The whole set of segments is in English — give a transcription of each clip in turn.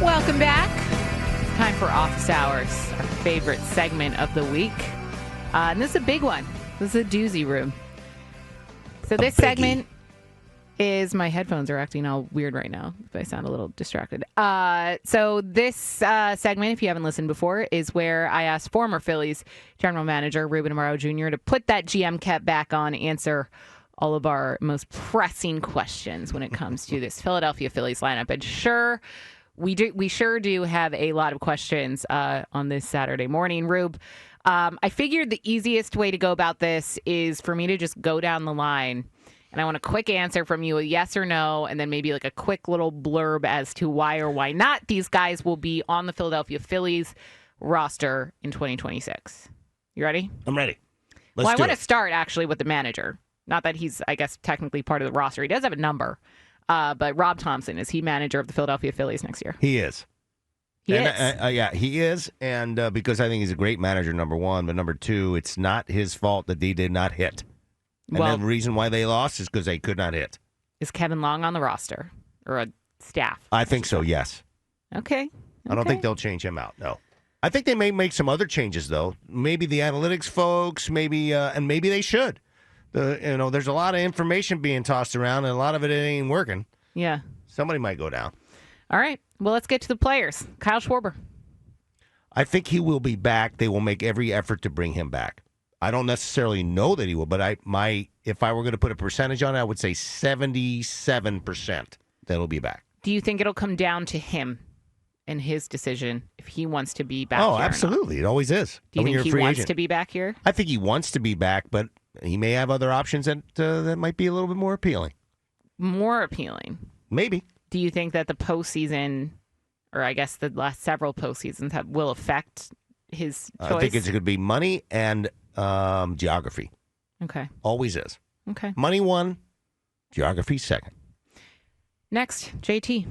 Welcome back. It's time for Office Hours, our favorite segment of the week. And this is a big one. This is a doozy, Rube. So this segment is, my headphones are acting all weird right now if I sound a little distracted. So this segment, if you haven't listened before, is where I asked former Phillies general manager Ruben Amaro Jr. to put that GM cap back on, answer all of our most pressing questions when it comes to this Philadelphia Phillies lineup. And sure, we sure do have a lot of questions on this Saturday morning, Rube. I figured the easiest way to go about this is for me to just go down the line, and I want a quick answer from you, a yes or no, and then maybe like a quick little blurb as to why or why not these guys will be on the Philadelphia Phillies roster in 2026. You ready? I'm ready. I want to start actually with the manager. Not that he's, I guess, technically part of the roster. He does have a number. But Rob Thompson, is he manager of the Philadelphia Phillies next year? He is. Yeah, he is. And because I think he's a great manager, number one. But number two, it's not his fault that they did not hit. And the reason why they lost is because they could not hit. Is Kevin Long on the roster or a staff? I think so, yes. Okay. I don't think they'll change him out, no. I think they may make some other changes, though. Maybe the analytics folks, maybe they should. There's a lot of information being tossed around, and a lot of it ain't working. Yeah. Somebody might go down. All right. Well, let's get to the players. Kyle Schwarber. I think he will be back. They will make every effort to bring him back. I don't necessarily know that he will, but if I were going to put a percentage on it, I would say 77% that he'll be back. Do you think it'll come down to him and his decision if he wants to be back here? Oh, absolutely. It always is. Do you think he wants to be back here? I think he wants to be back, but he may have other options that might be a little bit more appealing. More appealing? Maybe. Do you think that the postseason, or I guess the last several postseasons, will affect his choice? I think it's going to be money and geography. Okay. Always is. Okay. Money one, geography second. Next, JT.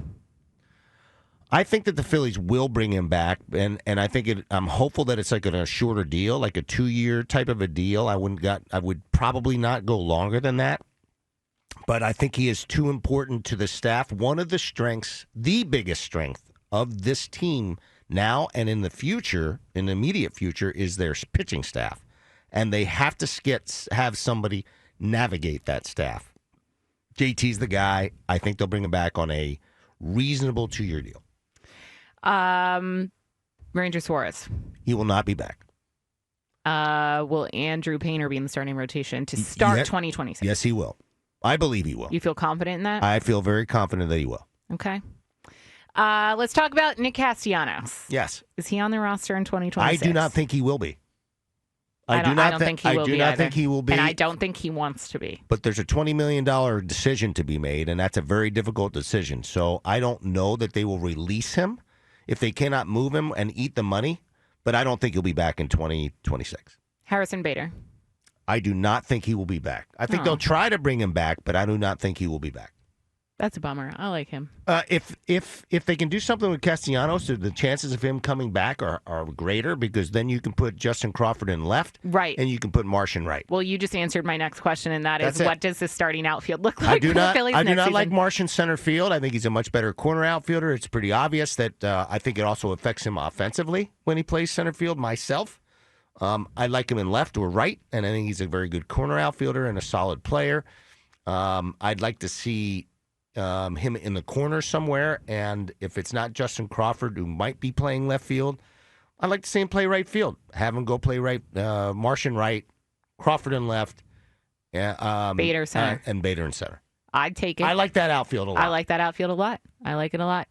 I think that the Phillies will bring him back, and I think I'm hopeful that it's like a shorter deal, like a 2-year type of a deal. I would probably not go longer than that, but I think he is too important to the staff. One of the strengths, the biggest strength of this team now and in the future, in the immediate future, is their pitching staff, and they have to have somebody navigate that staff. JT's the guy. I think they'll bring him back on a reasonable 2-year deal. Ranger Suarez. He will not be back. Will Andrew Painter be in the starting rotation to start 2026? Yes, he will. I believe he will. You feel confident in that? I feel very confident that he will. Okay. Let's talk about Nick Castellanos. Yes. Is he on the roster in 2026? I do not think he will be. I don't think he will be. I do not think he will be. And I don't think he wants to be. But there's a $20 million decision to be made, and that's a very difficult decision. So I don't know that they will release him if they cannot move him and eat the money, but I don't think he'll be back in 2026. Harrison Bader. I do not think he will be back. I think they'll try to bring him back, but I do not think he will be back. That's a bummer. I like him. If they can do something with Castellanos, the chances of him coming back are greater, because then you can put Justin Crawford in left, right, and you can put Marsh in right. Well, you just answered my next question, and that's what does the starting outfield look like? I do not season? like Marsh in center field. I think he's a much better corner outfielder. It's pretty obvious that I think it also affects him offensively when he plays center field. Myself, I like him in left or right, and I think he's a very good corner outfielder and a solid player. I'd like to see him in the corner somewhere, and if it's not Justin Crawford, who might be playing left field, I'd like to see him play right field. Have him go play right, Marsh in right, Crawford in left, Bader center. And Bader in center. I'd take it. I like that outfield a lot. I like that outfield a lot. I like it a lot.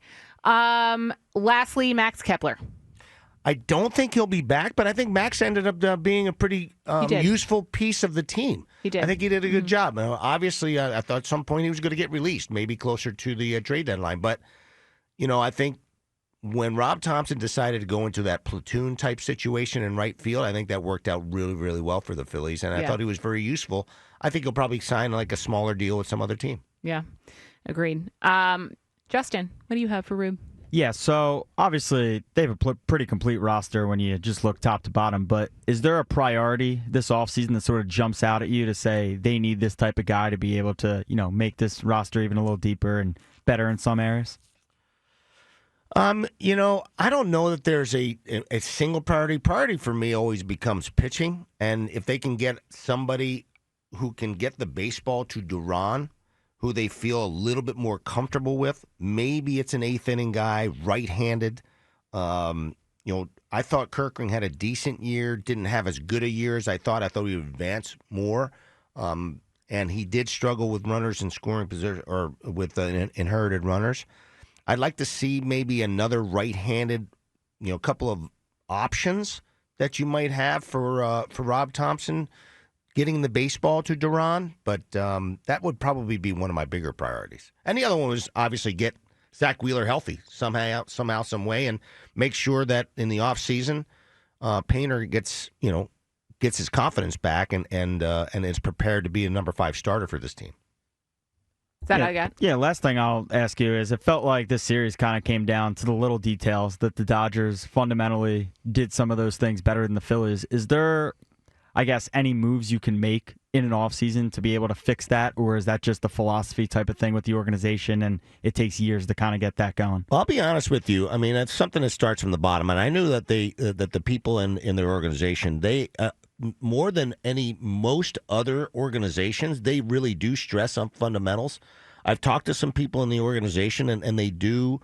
Lastly, Max Kepler. I don't think he'll be back, but I think Max ended up being a pretty useful piece of the team. He did. I think he did a good job. Now, obviously, I thought at some point he was going to get released, maybe closer to the trade deadline. But, I think when Rob Thompson decided to go into that platoon-type situation in right field, I think that worked out really, really well for the Phillies, and I thought he was very useful. I think he'll probably sign like a smaller deal with some other team. Yeah, agreed. Justin, what do you have for Rube? Yeah, so obviously they have a pretty complete roster when you just look top to bottom, but is there a priority this offseason that sort of jumps out at you to say they need this type of guy to be able to, make this roster even a little deeper and better in some areas? I don't know that there's a single priority. Priority for me always becomes pitching, and if they can get somebody who can get the baseball to Duran, who they feel a little bit more comfortable with, maybe it's an eighth inning guy, right-handed. I thought Kirkring had a decent year, didn't have as good a year as I thought. I thought he would advance more, and he did struggle with runners in scoring position or with inherited runners. I'd like to see maybe another right-handed, couple of options that you might have for Rob Thompson getting the baseball to Duran, but that would probably be one of my bigger priorities. And the other one was obviously get Zach Wheeler healthy somehow, some way, and make sure that in the offseason, Painter gets his confidence back and is prepared to be a number 5 starter for this team. Is that all I got? Yeah, last thing I'll ask you is it felt like this series kind of came down to the little details that the Dodgers fundamentally did some of those things better than the Phillies. Is there, I guess, any moves you can make in an offseason to be able to fix that, or is that just the philosophy type of thing with the organization and it takes years to kind of get that going? Well, I'll be honest with you. I mean, it's something that starts from the bottom, and I knew that that the people in their organization, they more than most other organizations, they really do stress on fundamentals. I've talked to some people in the organization, and they do,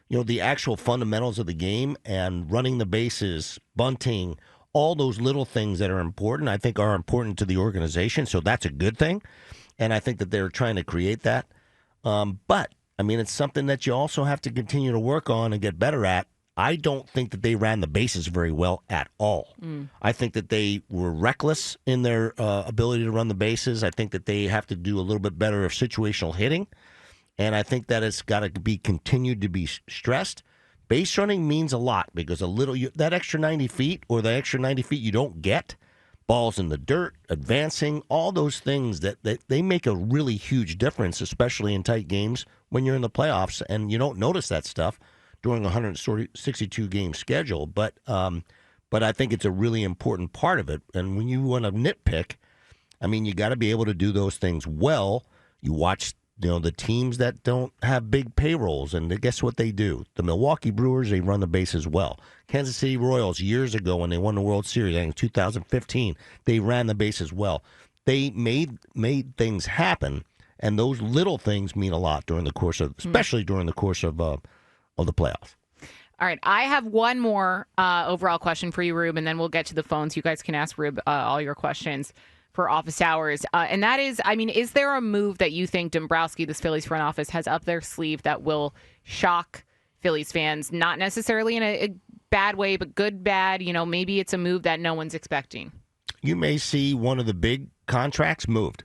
the actual fundamentals of the game and running the bases, bunting, all those little things that are important, I think are important to the organization. So that's a good thing. And I think that they're trying to create that. But, I mean, it's something that you also have to continue to work on and get better at. I don't think that they ran the bases very well at all. I think that they were reckless in their ability to run the bases. I think that they have to do a little bit better of situational hitting. And I think that it's got to be continued to be stressed. Base running means a lot because that extra 90 feet or the extra 90 feet you don't get, balls in the dirt, advancing, all those things that they make a really huge difference, especially in tight games when you're in the playoffs, and you don't notice that stuff during a 162-game schedule. But I think it's a really important part of it. And when you want to nitpick, I mean, you got to be able to do those things well. You watch the teams that don't have big payrolls, and guess what they do? The Milwaukee Brewers, they run the bases well. Kansas City Royals, years ago when they won the World Series, I think 2015, they ran the bases well. They made things happen, and those little things mean a lot during the course of, especially during the course of the playoffs. All right, I have one more overall question for you, Rube, and then we'll get to the phones. You guys can ask Rube all your questions for office hours. And that is, I mean, is there a move that you think Dombrowski, this Phillies front office, has up their sleeve that will shock Phillies fans? Not necessarily in a bad way, but good, bad. Maybe it's a move that no one's expecting. You may see one of the big contracts moved.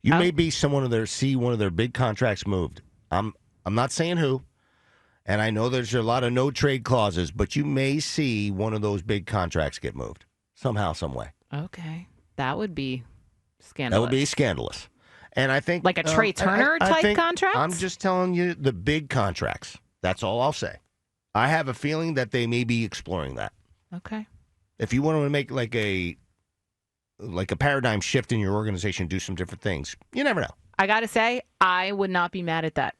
You may see one of their big contracts moved. I'm not saying who, and I know there's a lot of no trade clauses, but you may see one of those big contracts get moved somehow, some way. Okay. That would be scandalous. That would be scandalous. And I think like a Trey Turner type contract? I'm just telling you the big contracts. That's all I'll say. I have a feeling that they may be exploring that. Okay. If you want to make like a paradigm shift in your organization, do some different things. You never know. I got to say, I would not be mad at that.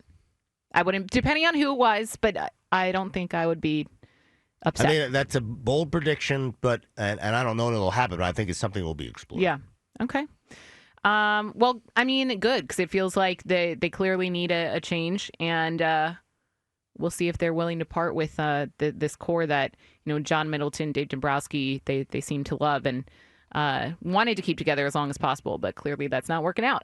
I wouldn't, depending on who it was, but I don't think I would be upset. I mean, that's a bold prediction, but and I don't know if it'll happen, but I think it's something that will be explored. Yeah. Okay. Well, I mean, good, because it feels like they clearly need a change, and we'll see if they're willing to part with this core that John Middleton, Dave Dombrowski, they seem to love and wanted to keep together as long as possible, but clearly that's not working out.